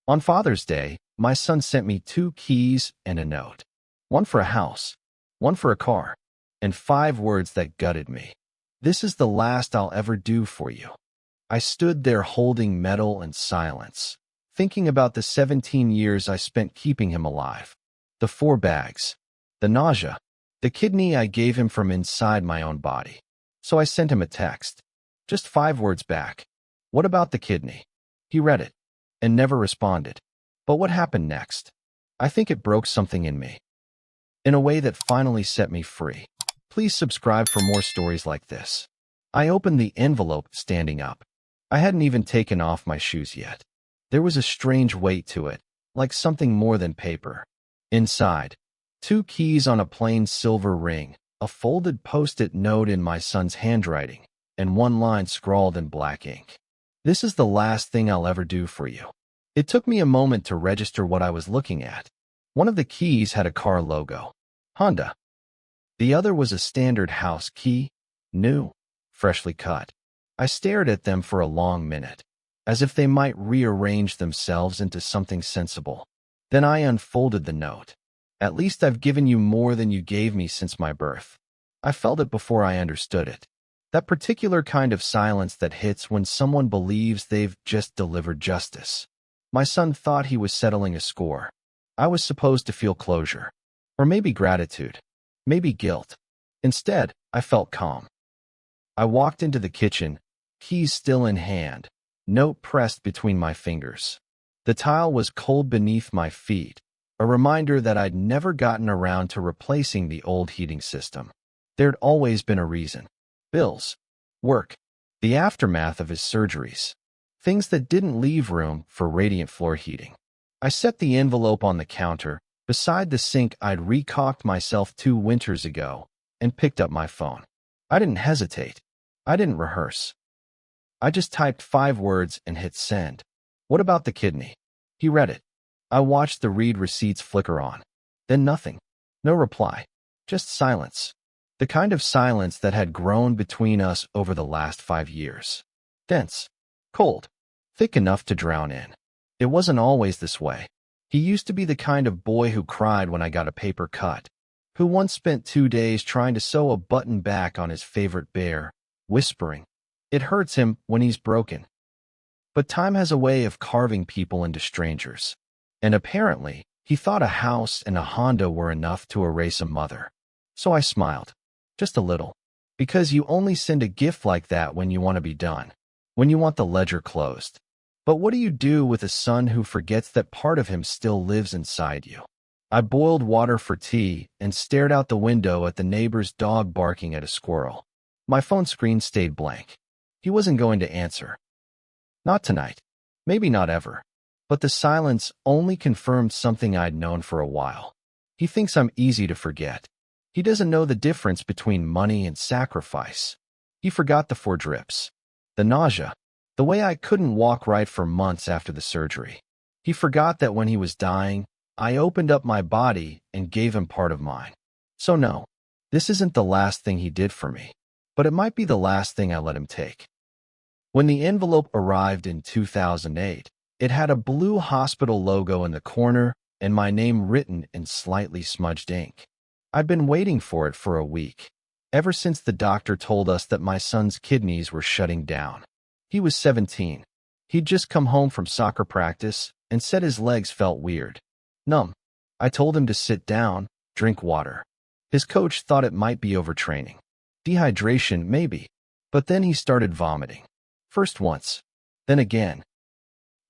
On Father's Day, my son sent me 2 keys and a note. One for a house, one for a car, and 5 words that gutted me. This is the last I'll ever do for you. I stood there holding metal and silence, thinking about the 17 years I spent keeping him alive. The 4 bags, the nausea, the kidney I gave him from inside my own body. So I sent him a text. Just 5 words back. What about the kidney? He read it and never responded. But what happened next? I think it broke something in me, in a way that finally set me free. Please subscribe for more stories like this. I opened the envelope standing up. I hadn't even taken off my shoes yet. There was a strange weight to it, like something more than paper. Inside, 2 keys on a plain silver ring, a folded post-it note in my son's handwriting, and 1 line scrawled in black ink. This is the last thing I'll ever do for you. It took me a moment to register what I was looking at. One of the keys had a car logo, Honda. The other was a standard house key, new, freshly cut. I stared at them for a long minute, as if they might rearrange themselves into something sensible. Then I unfolded the note. At least I've given you more than you gave me since my birth. I felt it before I understood it. That particular kind of silence that hits when someone believes they've just delivered justice. My son thought he was settling a score. I was supposed to feel closure. Or maybe gratitude. Maybe guilt. Instead, I felt calm. I walked into the kitchen, keys still in hand, note pressed between my fingers. The tile was cold beneath my feet, a reminder that I'd never gotten around to replacing the old heating system. There'd always been a reason. Bills, work, the aftermath of his surgeries, things that didn't leave room for radiant floor heating. I set the envelope on the counter, beside the sink I'd recocked myself 2 winters ago, and picked up my phone. I didn't hesitate. I didn't rehearse. I just typed 5 words and hit send. What about the kidney? He read it. I watched the read receipts flicker on. Then nothing. No reply. Just silence. The kind of silence that had grown between us over the last 5 years. Dense. Cold. Thick enough to drown in. It wasn't always this way. He used to be the kind of boy who cried when I got a paper cut, who once spent 2 days trying to sew a button back on his favorite bear, whispering, "It hurts him when he's broken." But time has a way of carving people into strangers. And apparently, he thought a house and a Honda were enough to erase a mother. So I smiled. Just a little. Because you only send a gift like that when you want to be done. When you want the ledger closed. But what do you do with a son who forgets that part of him still lives inside you? I boiled water for tea and stared out the window at the neighbor's dog barking at a squirrel. My phone screen stayed blank. He wasn't going to answer. Not tonight. Maybe not ever. But the silence only confirmed something I'd known for a while. He thinks I'm easy to forget. He doesn't know the difference between money and sacrifice. He forgot the 4 drips. The nausea. The way I couldn't walk right for months after the surgery. He forgot that when he was dying, I opened up my body and gave him part of mine. So no, this isn't the last thing he did for me. But it might be the last thing I let him take. When the envelope arrived in 2008, it had a blue hospital logo in the corner and my name written in slightly smudged ink. I'd been waiting for it for a week, ever since the doctor told us that my son's kidneys were shutting down. He was 17. He'd just come home from soccer practice and said his legs felt weird. Numb. I told him to sit down, drink water. His coach thought it might be overtraining. Dehydration, maybe. But then he started vomiting. First once. Then again.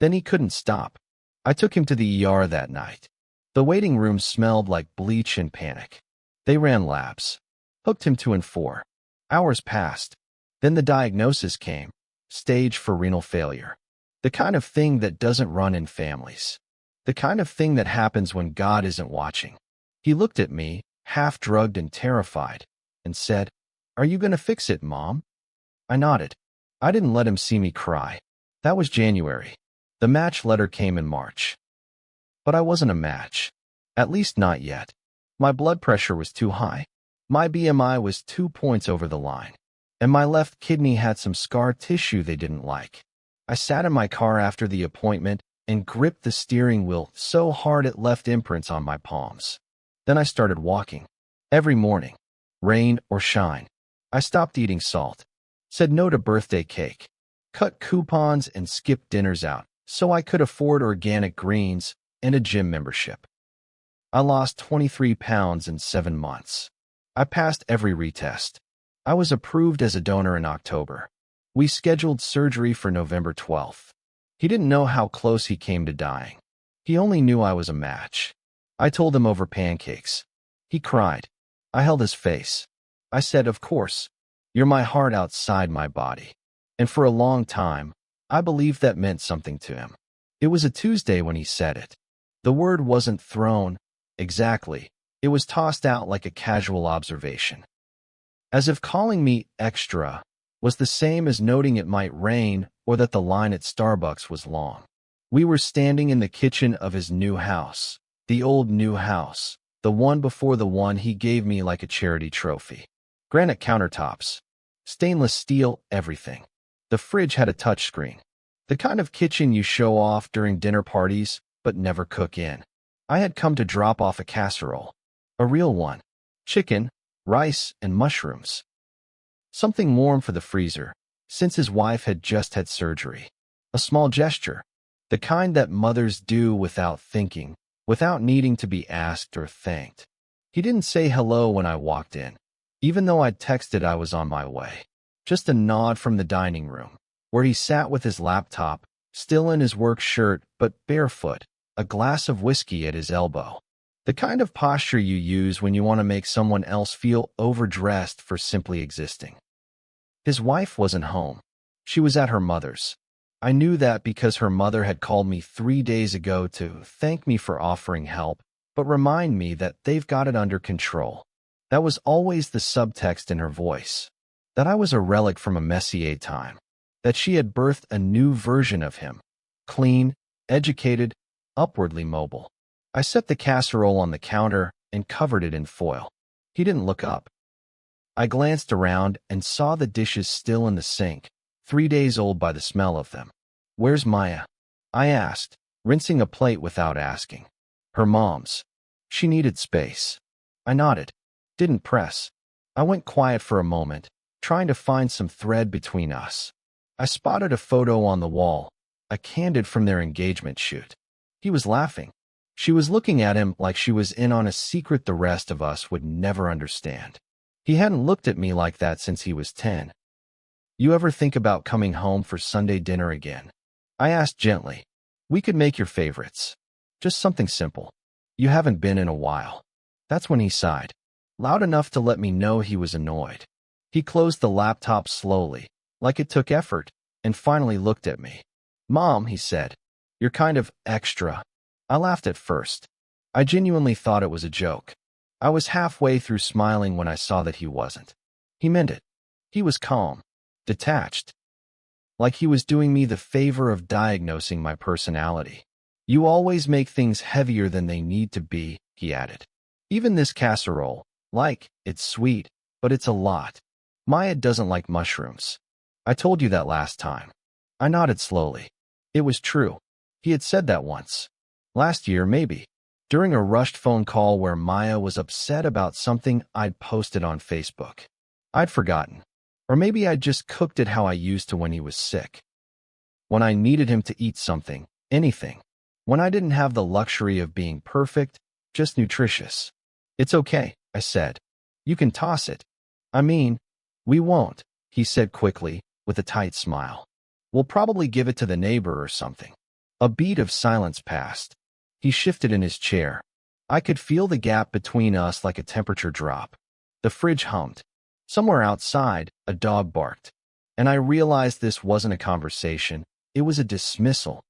Then he couldn't stop. I took him to the ER that night. The waiting room smelled like bleach and panic. They ran labs. Hooked him 2 and 4. Hours passed. Then the diagnosis came. Stage 4 renal failure. The kind of thing that doesn't run in families. The kind of thing that happens when God isn't watching. He looked at me, half drugged and terrified, and said, "Are you going to fix it, Mom?" I nodded. I didn't let him see me cry. That was January. The match letter came in March. But I wasn't a match. At least not yet. My blood pressure was too high. My BMI was 2 points over the line. And my left kidney had some scar tissue they didn't like. I sat in my car after the appointment, and gripped the steering wheel so hard it left imprints on my palms. Then I started walking. Every morning, rain or shine. I stopped eating salt, said no to birthday cake, cut coupons and skipped dinners out so I could afford organic greens and a gym membership. I lost 23 pounds in 7 months. I passed every retest. I was approved as a donor in October. We scheduled surgery for November 12th. He didn't know how close he came to dying. He only knew I was a match. I told him over pancakes. He cried. I held his face. I said, "Of course. You're my heart outside my body." And for a long time, I believed that meant something to him. It was a Tuesday when he said it. The word wasn't thrown exactly. It was tossed out like a casual observation. As if calling me extra was the same as noting it might rain or that the line at Starbucks was long. We were standing in the kitchen of his new house, the old new house, the one before the one he gave me like a charity trophy. Granite countertops, stainless steel, everything. The fridge had a touchscreen. The kind of kitchen you show off during dinner parties, but never cook in. I had come to drop off a casserole. A real one. Chicken, rice, and mushrooms. Something warm for the freezer, since his wife had just had surgery. A small gesture. The kind that mothers do without thinking, without needing to be asked or thanked. He didn't say hello when I walked in, even though I'd texted I was on my way. Just a nod from the dining room, where he sat with his laptop, still in his work shirt but barefoot, a glass of whiskey at his elbow. The kind of posture you use when you want to make someone else feel overdressed for simply existing. His wife wasn't home. She was at her mother's. I knew that because her mother had called me 3 days ago to thank me for offering help, but remind me that they've got it under control. That was always the subtext in her voice. That I was a relic from a Messier time. That she had birthed a new version of him. Clean, educated, upwardly mobile. I set the casserole on the counter and covered it in foil. He didn't look up. I glanced around and saw the dishes still in the sink, 3 days old by the smell of them. "Where's Maya?" I asked, rinsing a plate without asking. "Her mom's. She needed space." I nodded. Didn't press. I went quiet for a moment, trying to find some thread between us. I spotted a photo on the wall, a candid from their engagement shoot. He was laughing. She was looking at him like she was in on a secret the rest of us would never understand. He hadn't looked at me like that since he was 10. "You ever think about coming home for Sunday dinner again?" I asked gently. "We could make your favorites. Just something simple. You haven't been in a while." That's when he sighed, loud enough to let me know he was annoyed. He closed the laptop slowly, like it took effort, and finally looked at me. "Mom," he said, "you're kind of extra." I laughed at first. I genuinely thought it was a joke. I was halfway through smiling when I saw that he wasn't. He meant it. He was calm, detached. Like he was doing me the favor of diagnosing my personality. "You always make things heavier than they need to be," he added. "Even this casserole, it's sweet, but it's a lot. Maya doesn't like mushrooms. I told you that last time." I nodded slowly. It was true. He had said that once. Last year, maybe. During a rushed phone call where Maya was upset about something I'd posted on Facebook. I'd forgotten. Or maybe I'd just cooked it how I used to when he was sick. When I needed him to eat something, anything. When I didn't have the luxury of being perfect, just nutritious. "It's okay," I said. "You can toss it." "I mean, we won't," he said quickly, with a tight smile. "We'll probably give it to the neighbor or something." A beat of silence passed. He shifted in his chair. I could feel the gap between us like a temperature drop. The fridge hummed. Somewhere outside, a dog barked. And I realized this wasn't a conversation. It was a dismissal.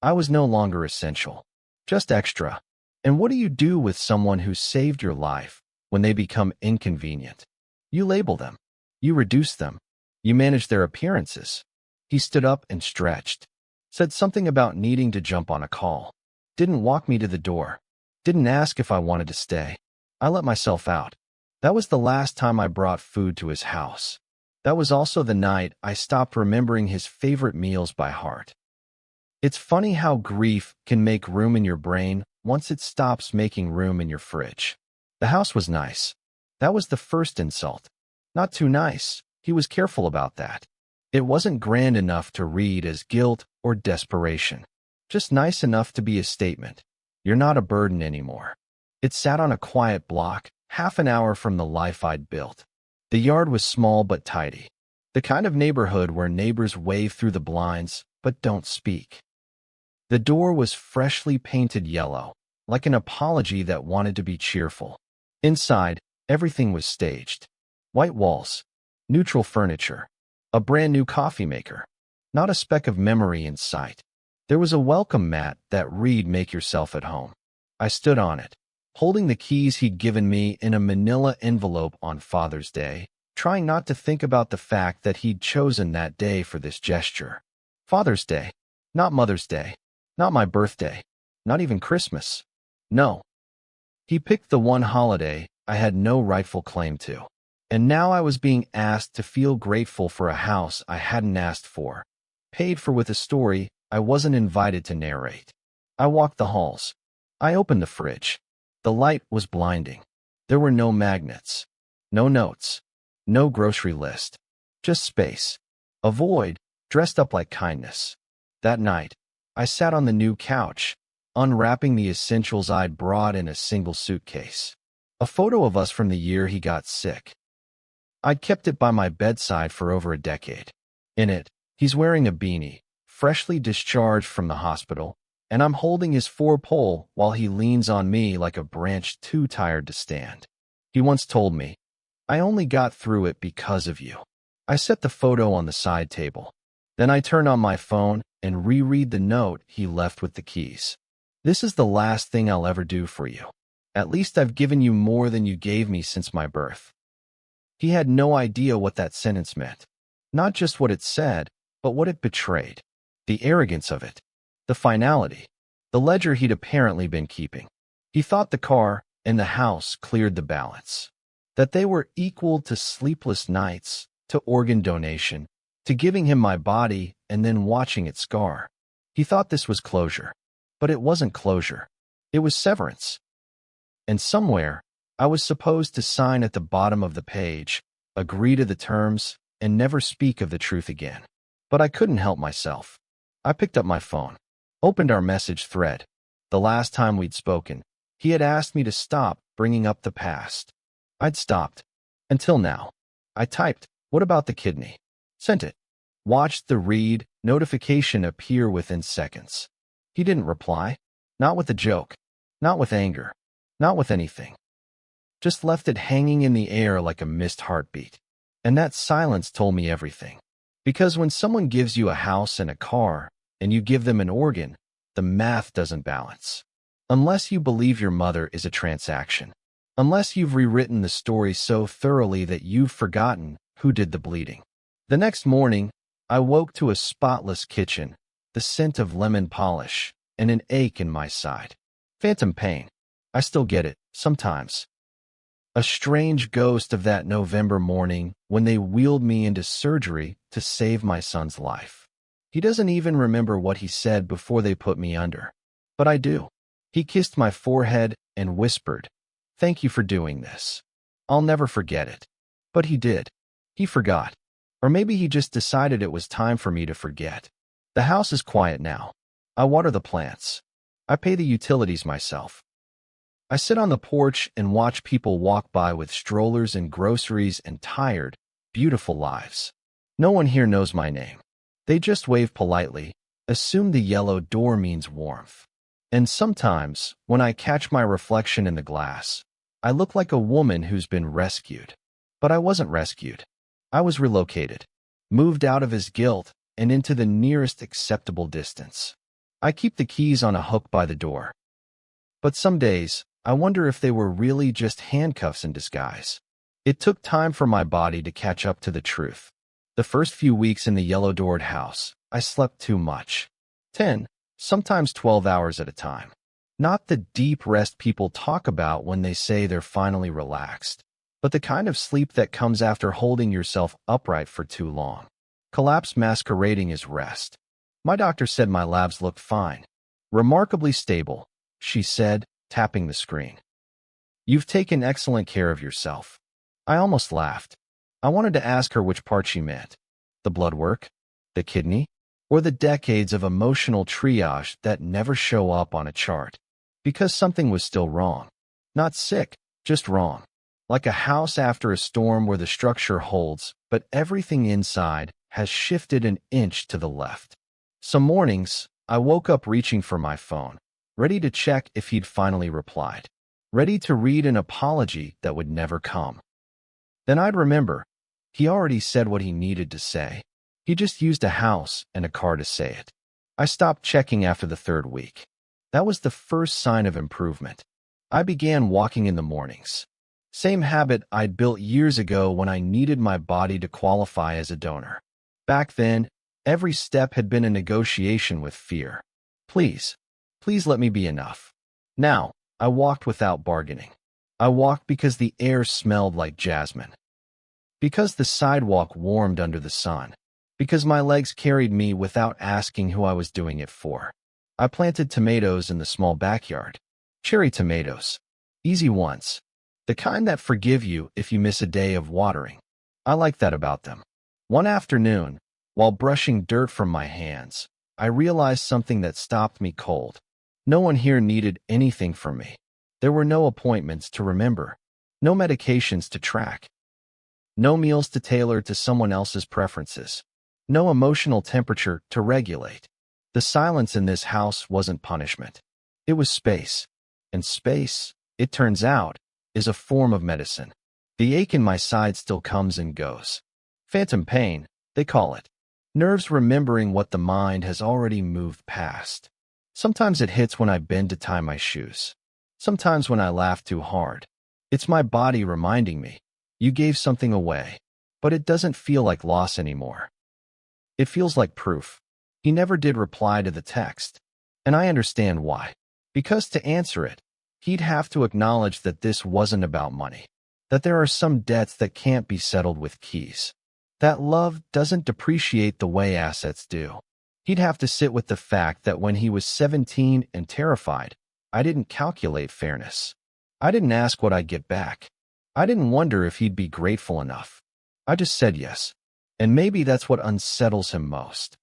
I was no longer essential. Just extra. And what do you do with someone who saved your life when they become inconvenient? You label them. You reduce them. You manage their appearances. He stood up and stretched. Said something about needing to jump on a call. Didn't walk me to the door. Didn't ask if I wanted to stay. I let myself out. That was the last time I brought food to his house. That was also the night I stopped remembering his favorite meals by heart. It's funny how grief can make room in your brain once it stops making room in your fridge. The house was nice. That was the first insult. Not too nice. He was careful about that. It wasn't grand enough to read as guilt or desperation. Just nice enough to be a statement. You're not a burden anymore. It sat on a quiet block, half an hour from the life I'd built. The yard was small but tidy. The kind of neighborhood where neighbors wave through the blinds but don't speak. The door was freshly painted yellow, like an apology that wanted to be cheerful. Inside, everything was staged. White walls, neutral furniture, a brand new coffee maker. Not a speck of memory in sight. There was a welcome mat that read "Make yourself at home." I stood on it, holding the keys he'd given me in a manila envelope on Father's Day, trying not to think about the fact that he'd chosen that day for this gesture. Father's Day, not Mother's Day, not my birthday, not even Christmas. No. He picked the one holiday I had no rightful claim to. And now I was being asked to feel grateful for a house I hadn't asked for, paid for with a story I wasn't invited to narrate. I walked the halls. I opened the fridge. The light was blinding. There were no magnets, no notes, no grocery list, just space. A void, dressed up like kindness. That night, I sat on the new couch, unwrapping the essentials I'd brought in a single suitcase. A photo of us from the year he got sick. I'd kept it by my bedside for over a decade. In it, he's wearing a beanie, freshly discharged from the hospital, and I'm holding his four-pole while he leans on me like a branch too tired to stand. He once told me, "I only got through it because of you." I set the photo on the side table. Then I turned on my phone and reread the note he left with the keys. "This is the last thing I'll ever do for you. At least I've given you more than you gave me since my birth." He had no idea what that sentence meant. Not just what it said, but what it betrayed. The arrogance of it. The finality. The ledger he'd apparently been keeping. He thought the car and the house cleared the balance. That they were equal to sleepless nights, to organ donation, to giving him my body and then watching it scar. He thought this was closure. But it wasn't closure. It was severance. And somewhere, I was supposed to sign at the bottom of the page, agree to the terms, and never speak of the truth again. But I couldn't help myself. I picked up my phone, opened our message thread. The last time we'd spoken, he had asked me to stop bringing up the past. I'd stopped. Until now. I typed, "What about the kidney?" Sent it. Watched the read notification appear within seconds. He didn't reply. Not with a joke. Not with anger. Not with anything. Just left it hanging in the air like a missed heartbeat. And that silence told me everything. Because when someone gives you a house and a car, and you give them an organ, the math doesn't balance. Unless you believe your mother is a transaction. Unless you've rewritten the story so thoroughly that you've forgotten who did the bleeding. The next morning, I woke to a spotless kitchen, the scent of lemon polish, and an ache in my side. Phantom pain. I still get it, sometimes. A strange ghost of that November morning when they wheeled me into surgery to save my son's life. He doesn't even remember what he said before they put me under. But I do. He kissed my forehead and whispered, "Thank you for doing this. I'll never forget it." But he did. He forgot. Or maybe he just decided it was time for me to forget. The house is quiet now. I water the plants. I pay the utilities myself. I sit on the porch and watch people walk by with strollers and groceries and tired, beautiful lives. No one here knows my name. They just wave politely, assume the yellow door means warmth. And sometimes, when I catch my reflection in the glass, I look like a woman who's been rescued. But I wasn't rescued. I was relocated, moved out of his guilt and into the nearest acceptable distance. I keep the keys on a hook by the door. But some days, I wonder if they were really just handcuffs in disguise. It took time for my body to catch up to the truth. The first few weeks in the yellow-doored house, I slept too much. 10, sometimes 12 hours at a time. Not the deep rest people talk about when they say they're finally relaxed, but the kind of sleep that comes after holding yourself upright for too long. Collapse masquerading as rest. My doctor said my labs looked fine. Remarkably stable, she said, tapping the screen. You've taken excellent care of yourself. I almost laughed. I wanted to ask her which part she meant. The blood work? The kidney? Or the decades of emotional triage that never show up on a chart? Because something was still wrong. Not sick, just wrong. Like a house after a storm where the structure holds, but everything inside has shifted an inch to the left. Some mornings, I woke up reaching for my phone, ready to check if he'd finally replied, ready to read an apology that would never come. Then I'd remember, he already said what he needed to say. He just used a house and a car to say it. I stopped checking after the third week. That was the first sign of improvement. I began walking in the mornings. Same habit I'd built years ago when I needed my body to qualify as a donor. Back then, every step had been a negotiation with fear. Please let me be enough. Now, I walked without bargaining. I walked because the air smelled like jasmine. Because the sidewalk warmed under the sun. Because my legs carried me without asking who I was doing it for. I planted tomatoes in the small backyard. Cherry tomatoes. Easy ones. The kind that forgive you if you miss a day of watering. I like that about them. One afternoon, while brushing dirt from my hands, I realized something that stopped me cold. No one here needed anything from me. There were no appointments to remember, no medications to track, no meals to tailor to someone else's preferences, no emotional temperature to regulate. The silence in this house wasn't punishment. It was space. And space, it turns out, is a form of medicine. The ache in my side still comes and goes. Phantom pain, they call it. Nerves remembering what the mind has already moved past. Sometimes it hits when I bend to tie my shoes. Sometimes when I laugh too hard. It's my body reminding me, you gave something away, but it doesn't feel like loss anymore. It feels like proof. He never did reply to the text. And I understand why. Because to answer it, he'd have to acknowledge that this wasn't about money. That there are some debts that can't be settled with keys. That love doesn't depreciate the way assets do. He'd have to sit with the fact that when he was 17 and terrified, I didn't calculate fairness. I didn't ask what I'd get back. I didn't wonder if he'd be grateful enough. I just said yes. And maybe that's what unsettles him most.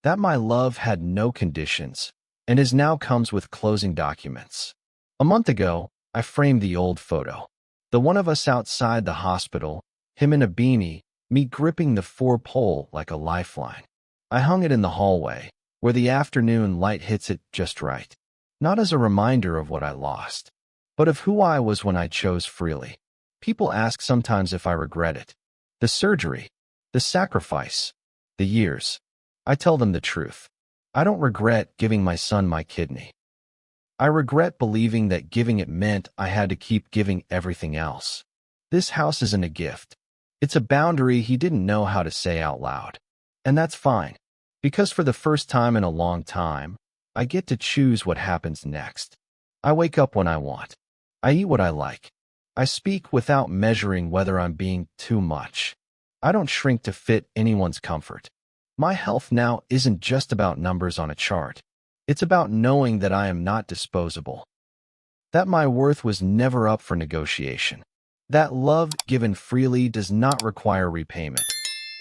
That my love had no conditions, and is now comes with closing documents. A month ago, I framed the old photo. The one of us outside the hospital, him in a beanie, me gripping the four-pole like a lifeline. I hung it in the hallway, where the afternoon light hits it just right. Not as a reminder of what I lost, but of who I was when I chose freely. People ask sometimes if I regret it. The surgery, the sacrifice, the years. I tell them the truth. I don't regret giving my son my kidney. I regret believing that giving it meant I had to keep giving everything else. This house isn't a gift. It's a boundary he didn't know how to say out loud. And that's fine, because for the first time in a long time, I get to choose what happens next. I wake up when I want. I eat what I like. I speak without measuring whether I'm being too much. I don't shrink to fit anyone's comfort. My health now isn't just about numbers on a chart. It's about knowing that I am not disposable. That my worth was never up for negotiation. That love given freely does not require repayment,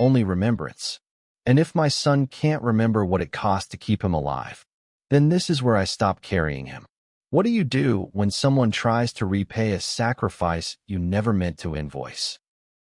only remembrance. And if my son can't remember what it cost to keep him alive, then this is where I stop carrying him. What do you do when someone tries to repay a sacrifice you never meant to invoice?